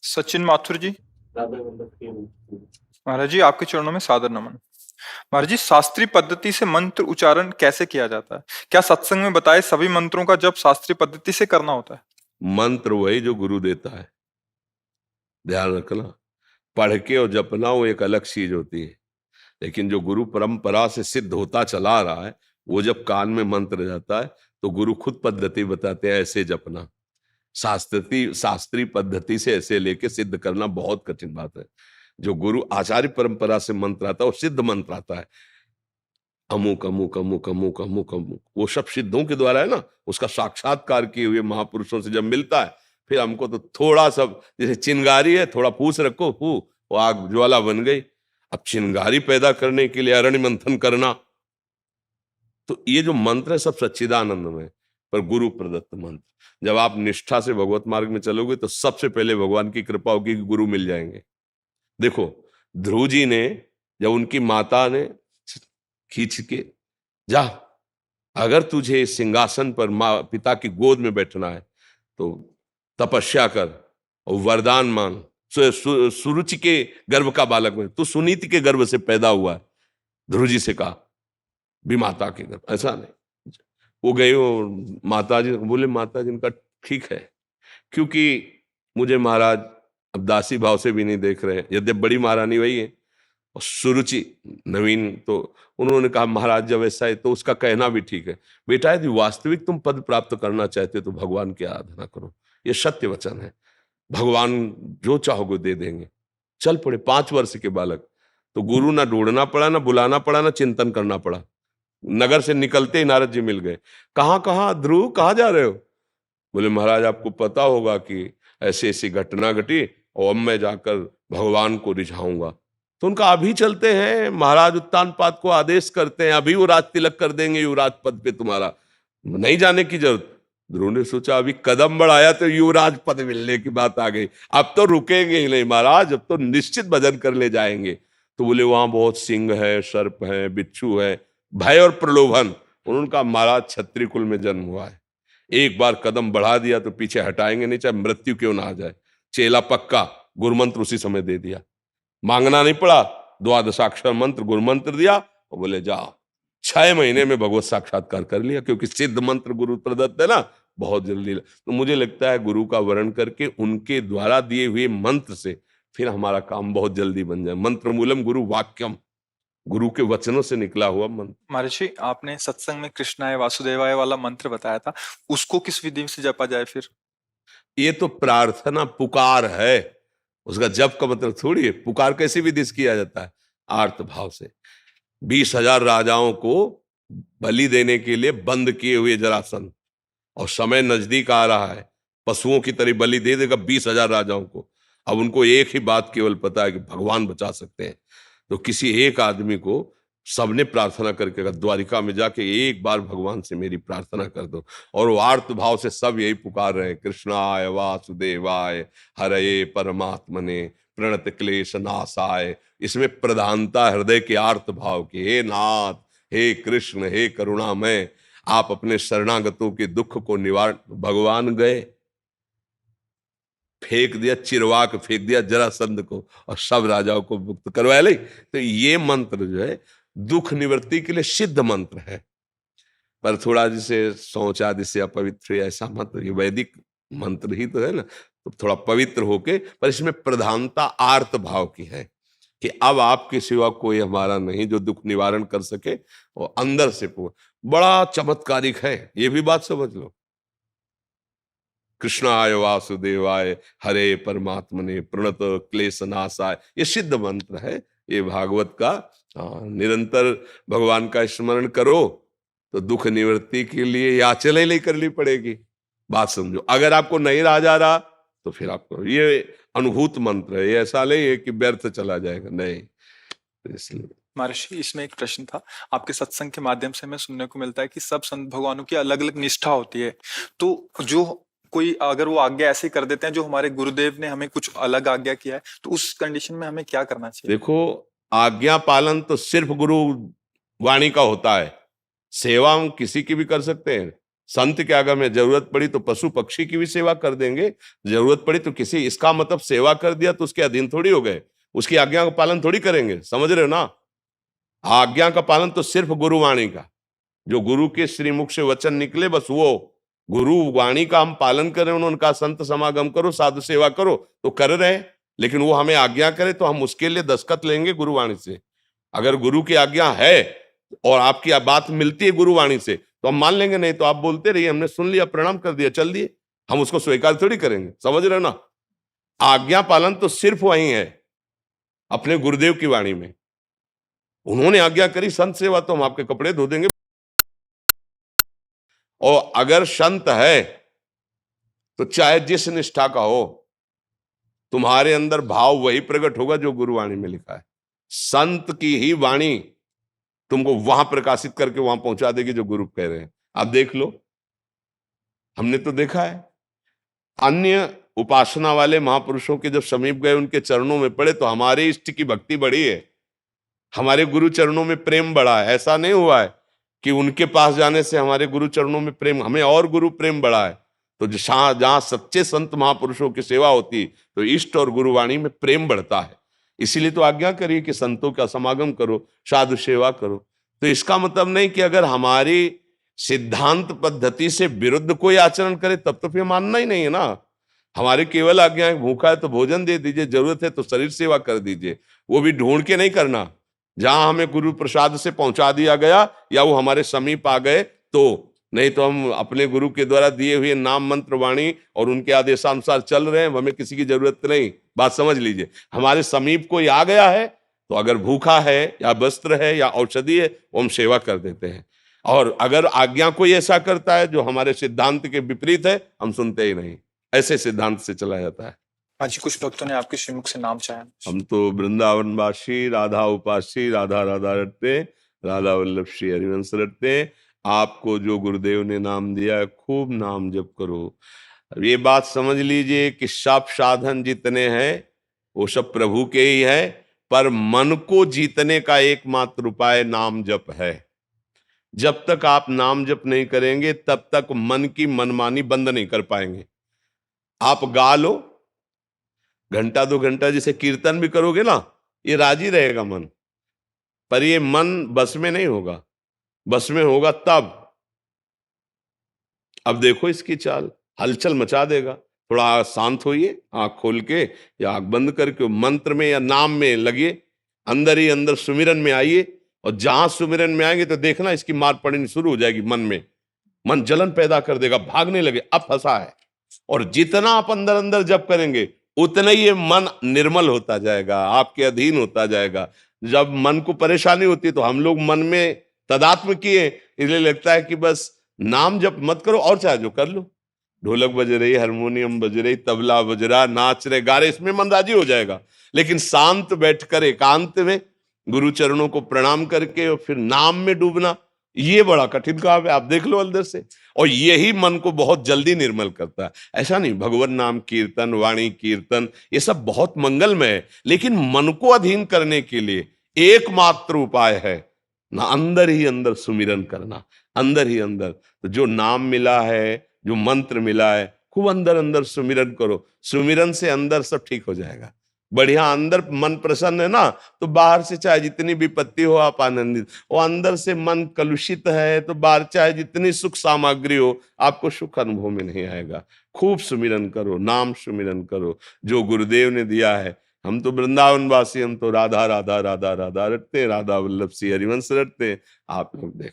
सचिन माथुर जी। महाराज जी, आपके चरणों में सादर नमन। महाराज जी, शास्त्रीय पद्धति से मंत्र उच्चारण कैसे किया जाता है? क्या सत्संग में बताए सभी मंत्रों का जप शास्त्रीय पद्धति से करना होता है? मंत्र वही जो गुरु देता है, ध्यान रखना। पढ़ के और जपना वो एक अलग चीज होती है, लेकिन जो गुरु परंपरा से सिद्ध होता चला रहा है, वो जब कान में मंत्र जाता है तो गुरु खुद पद्धति बताते हैं, ऐसे जपना। शास्त्रीय पद्धति से ऐसे लेके सिद्ध करना बहुत कठिन बात है। जो गुरु आचार्य परंपरा से मंत्र आता है, वो सिद्ध मंत्र आता है, अमुक अमुक अमुक अमुक अमुक अमुक, वो सब सिद्धों के द्वारा है ना। उसका साक्षात्कार किए हुए महापुरुषों से जब मिलता है, फिर हमको तो थोड़ा सा, जैसे चिंगारी है, थोड़ा पूछ रखो, वो आग ज्वाला बन गई। अब चिंगारी पैदा करने के लिए अरण्य मंथन करना, तो ये जो मंत्र है सब सच्चिदानंद में, पर गुरु प्रदत्त मंत्र। जब आप निष्ठा से भगवत मार्ग में चलोगे तो सबसे पहले भगवान की कृपा होगी कि गुरु मिल जाएंगे। देखो, ध्रुव जी ने, जब उनकी माता ने खींच के, जा, अगर तुझे सिंहासन पर माँ पिता की गोद में बैठना है तो तपस्या कर और वरदान मांग। सुरुचि के गर्भ का बालक में, तू सुनीति के गर्भ से पैदा हुआ है, ध्रुव जी से कहा, भी माता के गर्भ, ऐसा नहीं। वो गए और माता जी बोले, माता जी इनका ठीक है, क्योंकि मुझे महाराज अब दासी भाव से भी नहीं देख रहे, यद्यप बड़ी महारानी वही है और सुरुचि नवीन। तो उन्होंने कहा, महाराज जब ऐसा है तो उसका कहना भी ठीक है, बेटा यदि वास्तविक तुम पद प्राप्त करना चाहते हो तो भगवान की आराधना करो, ये सत्य वचन है, भगवान जो चाहोगे दे देंगे। चल पड़े 5 वर्ष के बालक, तो गुरु ना ढूंढना पड़ा, ना बुलाना पड़ा, ना चिंतन करना पड़ा। नगर से निकलते ही नारद जी मिल गए। कहाँ ध्रुव, कहाँ जा रहे हो? बोले, महाराज आपको पता होगा कि ऐसी ऐसी घटना घटी और अब मैं जाकर भगवान को रिझाऊंगा। तो उनका अभी चलते हैं, महाराज उत्तानपाद को आदेश करते हैं, अभी वो राज तिलक कर देंगे युवराज पद पे, तुम्हारा नहीं जाने की जरूरत। ध्रुव ने सोचा, अभी कदम बढ़ाया तो युवराज पद मिलने की बात आ गई, अब तो रुकेंगे ही नहीं महाराज, अब तो निश्चित भजन कर ले जाएंगे। तो बोले, वहां बहुत सिंह है, सर्प है, बिच्छू है, भय और प्रलोभन। उनका महाराज क्षत्रिय कुल में जन्म हुआ है, एक बार कदम बढ़ा दिया तो पीछे हटाएंगे नहीं, चाहे मृत्यु क्यों ना आ जाए। चेला पक्का, गुरुमंत्र उसी समय दे दिया, मांगना नहीं पड़ा, द्वादशाक्षर मंत्र गुरुमंत्र दिया और बोले जाओ। 6 महीने में भगवत साक्षात्कार कर लिया, क्योंकि सिद्ध मंत्र गुरु प्रदत्त है ना, बहुत जल्दी। तो मुझे लगता है गुरु का वर्ण करके उनके द्वारा दिए हुए मंत्र से फिर हमारा काम बहुत जल्दी बन जाए। मंत्र मूलम गुरु वाक्यम, गुरु के वचनों से निकला हुआ मंत्र। महाराज जी, आपने सत्संग में कृष्णाय वासुदेवाय वाला मंत्र बताया था, उसको किस विधि से जपा जाए फिर? ये तो प्रार्थना पुकार है, उसका जप का मतलब थोड़ी है। पुकार कैसे विधि से किया जाता है? आर्त भाव से। 20,000 राजाओं को बलि देने के लिए बंद किए हुए जरासंध, और समय नजदीक आ रहा है, पशुओं की तरह बलि दे देगा 20,000 राजाओं को। अब उनको एक ही बात केवल पता है कि भगवान बचा सकते हैं। तो किसी एक आदमी को सबने प्रार्थना करके कहा, द्वारिका में जाके एक बार भगवान से मेरी प्रार्थना कर दो। और वो आर्त भाव से सब यही पुकार रहे हैं, कृष्णाय वासुदेवाय हरये परमात्मने प्रणत क्लेश नाशाय। इसमें प्रधानता हृदय के आर्त भाव की, हे नाथ, हे कृष्ण, हे करुणामय, आप अपने शरणागतों के दुख को निवारण। भगवान गए, फेंक दिया, चिरवाक फेंक दिया जरासंध को और सब राजाओं को मुक्त करवाया। ले, तो ये मंत्र जो है दुख निवृत्ति के लिए सिद्ध मंत्र है, पर थोड़ा जैसे शौच आदि से अपवित्र ऐसा मंत्र, ये वैदिक मंत्र ही तो है ना, तो थोड़ा पवित्र होके, पर इसमें प्रधानता आर्त भाव की है कि अब आपके सिवा कोई हमारा नहीं जो दुख निवारण कर सके, और अंदर से बड़ा चमत्कारिक है। ये भी बात समझ लो, कृष्णाय वासुदेवाय हरे परमात्मने प्रणत क्लेश नाशाय, ये सिद्ध मंत्र है। ये भागवत का निरंतर भगवान का स्मरण करो तो दुख निवृत्ति के लिए याचना ही नहीं करनी पड़ेगी। बात समझो, अगर आपको नहीं रहा जा रहा तो फिर आपको ये अनुभूत मंत्र है, ये ऐसा नहीं है कि व्यर्थ चला जाएगा, नहीं। इसलिए महर्षि, इसमें एक प्रश्न था। आपके सत्संग के माध्यम से हमें सुनने को मिलता है कि सब संत भगवानों की अलग अलग निष्ठा होती है, तो जो कोई अगर वो आज्ञा ऐसे कर देते हैं, जो हमारे गुरुदेव ने हमें कुछ अलग आज्ञा किया है, तो उस कंडीशन में हमें क्या करना चाहिए? देखो, आज्ञा पालन तो सिर्फ गुरु वाणी का होता है, सेवा हम किसी की भी कर सकते हैं। संत के आगे में जरूरत पड़ी तो पशु पक्षी की भी सेवा कर देंगे, जरूरत पड़ी तो किसी, इसका मतलब सेवा कर दिया तो उसके अधीन थोड़ी हो गए, उसकी आज्ञा का पालन थोड़ी करेंगे, समझ रहे हो ना। आज्ञा का पालन तो सिर्फ गुरुवाणी का, जो गुरु के श्रीमुख से वचन निकले बस वो गुरु वाणी का हम पालन करें। उन्होंने कहा संत समागम करो, साधु सेवा करो, तो कर रहे हैं, लेकिन वो हमें आज्ञा करे तो हम उसके लिए दस्तखत लेंगे गुरुवाणी से। अगर गुरु की आज्ञा है और आपकी बात मिलती है गुरुवाणी से तो हम मान लेंगे, नहीं तो आप बोलते रहिए, हमने सुन लिया, प्रणाम कर दिया, चल दिए, हम उसको स्वीकार थोड़ी करेंगे, समझ रहे हो ना। आज्ञा पालन तो सिर्फ वही है अपने गुरुदेव की वाणी में। उन्होंने आज्ञा करी संत सेवा, तो हम आपके कपड़े धो देंगे। और अगर संत है तो चाहे जिस निष्ठा का हो, तुम्हारे अंदर भाव वही प्रकट होगा जो गुरुवाणी में लिखा है। संत की ही वाणी तुमको वहां प्रकाशित करके वहां पहुंचा देगी जो गुरु कह रहे हैं। आप देख लो, हमने तो देखा है, अन्य उपासना वाले महापुरुषों के जब समीप गए, उनके चरणों में पड़े, तो हमारे इष्ट की भक्ति बढ़ी है, हमारे गुरु चरणों में प्रेम बढ़ा है। ऐसा नहीं हुआ है कि उनके पास जाने से हमारे गुरु चरणों में प्रेम, हमें और गुरु प्रेम बढ़ा है। तो जहां सच्चे संत महापुरुषों की सेवा होती तो इष्ट और गुरुवाणी में प्रेम बढ़ता है। इसीलिए तो आज्ञा करिए कि संतों का समागम करो, साधु सेवा करो। तो इसका मतलब नहीं कि अगर हमारी सिद्धांत पद्धति से विरुद्ध कोई आचरण करे तब तो फिर मानना ही नहीं है ना। हमारे केवल आज्ञा है, भूखा है तो भोजन दे दीजिए, जरूरत है तो शरीर सेवा कर दीजिए, वो भी ढूंढ के नहीं करना। जहां हमें गुरु प्रसाद से पहुंचा दिया गया या वो हमारे समीप आ गए तो, नहीं तो हम अपने गुरु के द्वारा दिए हुए नाम मंत्र वाणी और उनके आदेशानुसार चल रहे हैं, हमें किसी की जरूरत नहीं। बात समझ लीजिए, हमारे समीप कोई आ गया है तो अगर भूखा है या वस्त्र है या औषधि है वो हम सेवा कर देते हैं। और अगर आज्ञा कोई ऐसा करता है जो हमारे सिद्धांत के विपरीत है, हम सुनते ही नहीं, ऐसे सिद्धांत से चला जाता है। हाँ जी, कुछ भक्तों ने आपके श्रीमुख से नाम चाहा। हम तो वृंदावनवासी, राधा उपासी, राधा राधा रटते, राधा वल्लभ श्री हरिवंश रटते। आपको जो गुरुदेव ने नाम दिया है, खूब नाम जप करो। ये बात समझ लीजिए कि सब साधन जितने हैं वो सब प्रभु के ही है, पर मन को जीतने का एकमात्र उपाय नाम जप है। जब तक आप नाम जप नहीं करेंगे तब तक मन की मनमानी बंद नहीं कर पाएंगे। आप गा लो घंटा 2 घंटा, जैसे कीर्तन भी करोगे ना, ये राजी रहेगा मन, पर ये मन बस में नहीं होगा। बस में होगा तब, अब देखो इसकी चाल, हलचल मचा देगा। थोड़ा शांत होइए, आंख खोल के या आंख बंद करके मंत्र में या नाम में लगिए, अंदर ही अंदर सुमिरन में आइए। और जहां सुमिरन में आएंगे तो देखना इसकी मार पड़नी शुरू हो जाएगी मन में, मन जलन पैदा कर देगा, भागने लगे, अब फंसा है। और जितना आप अंदर अंदर जप करेंगे उतना ही ये मन निर्मल होता जाएगा, आपके अधीन होता जाएगा। जब मन को परेशानी होती है तो हम लोग मन में तदात्म किए, इसलिए लगता है कि बस नाम जप मत करो, और चाहे जो कर लो, ढोलक बज रही, हारमोनियम बज रही, तबला बज रहा, नाच रहे गा रहे, इसमें मन राजी हो जाएगा। लेकिन शांत बैठकर एकांत में गुरु चरणों को प्रणाम करके और फिर नाम में डूबना, ये बड़ा कठिन काम है। आप देख लो अंदर से, और यही मन को बहुत जल्दी निर्मल करता है। ऐसा नहीं, भगवान नाम कीर्तन, वाणी कीर्तन, ये सब बहुत मंगलमय है, लेकिन मन को अधीन करने के लिए एकमात्र उपाय है ना, अंदर ही अंदर सुमिरन करना, अंदर ही अंदर। तो जो नाम मिला है, जो मंत्र मिला है, खूब अंदर अंदर सुमिरन करो, सुमिरन से अंदर सब ठीक हो जाएगा। बढ़िया अंदर मन प्रसन्न है ना, तो बाहर से चाहे जितनी विपत्ति हो आप आनंदित, और अंदर से मन कलुषित है तो बाहर चाहे जितनी सुख सामग्री हो आपको सुख अनुभव में नहीं आएगा। खूब सुमिरन करो, नाम सुमिरन करो जो गुरुदेव ने दिया है। हम तो वृंदावनवासी, हम तो राधा राधा राधा राधा रटते, राधा वल्लभ श्री हरिवंश रटते। आप लोग देख